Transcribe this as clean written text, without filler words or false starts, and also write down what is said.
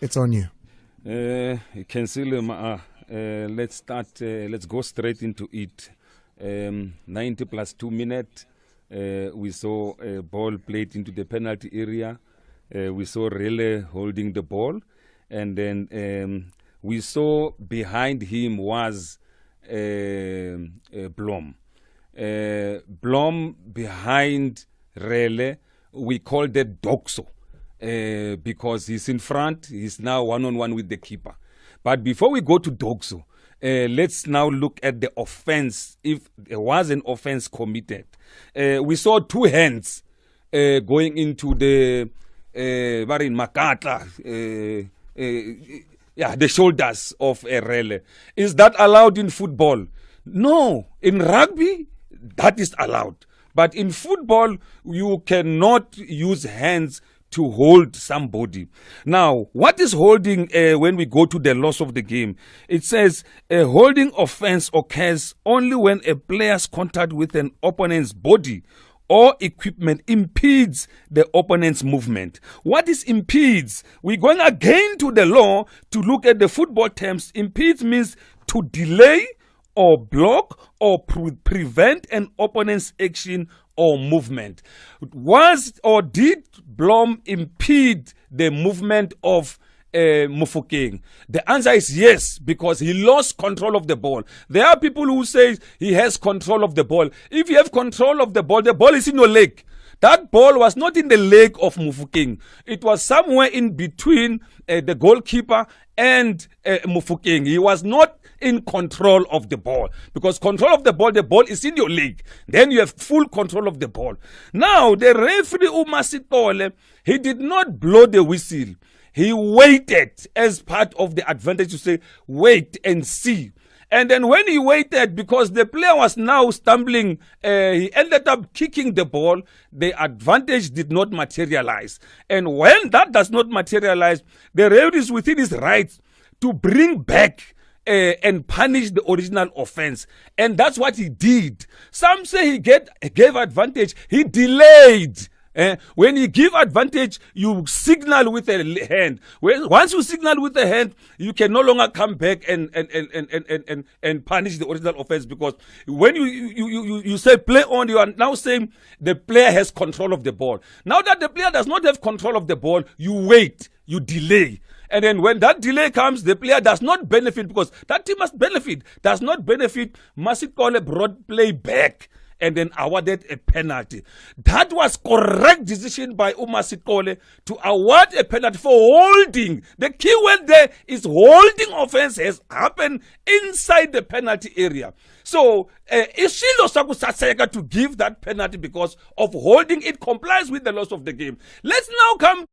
It's on you. Let's start. Let's go straight into it. 90 plus 2 minutes. We saw a ball played into the penalty area. We saw Rele holding the ball, and then we saw behind him was Blom. Blom behind Rele, we called it Doxo. Because he's in front, he's now one-on-one with the keeper. But before we go to Doxo, let's now look at the offense. If there was an offense committed, we saw two hands going into the Makata, the shoulders of Rele. Is that allowed in football? No. In rugby, that is allowed. But in football, you cannot use hands to hold somebody. Now, what is holding when we go to the loss of the game? It says a holding offense occurs only when a player's contact with an opponent's body or equipment impedes the opponent's movement. What is impedes? We're going again to the law to look at the football terms. Impedes means to delay or block or prevent an opponent's action or movement. Was or did Blom impede the movement of Mofokeng? The answer is yes, because he lost control of the ball. There are people who say he has control of the ball. If you have control of the ball is in your leg. That ball was not in the leg of Mofokeng. It was somewhere in between the goalkeeper and Mofokeng. He was not in control of the ball, because control of the ball is in your leg. Then you have full control of the ball. Now, the referee Umasitole, he did not blow the whistle. He waited as part of the advantage to say, wait and see. And then when he waited, because the player was now stumbling, he ended up kicking the ball. The advantage did not materialize. And when that does not materialize, the referee is within his rights to bring back and punish the original offense. And that's what he did. Some say he gave advantage. He delayed. When you give advantage, you signal with a hand. Once you signal with a hand, you can no longer come back and punish the original offense, because when you say play on, you are now saying the player has control of the ball. Now that the player does not have control of the ball, you wait, you delay. And then when that delay comes, the player does not benefit, because that team must benefit. Does not benefit, Masikole brought play back and then awarded a penalty. That was correct decision by Umasitole to award a penalty for holding. The key word there is holding offense has happened inside the penalty area. So, Ishilo Sakusaseka to give that penalty because of holding, it complies with the laws of the game. Let's now come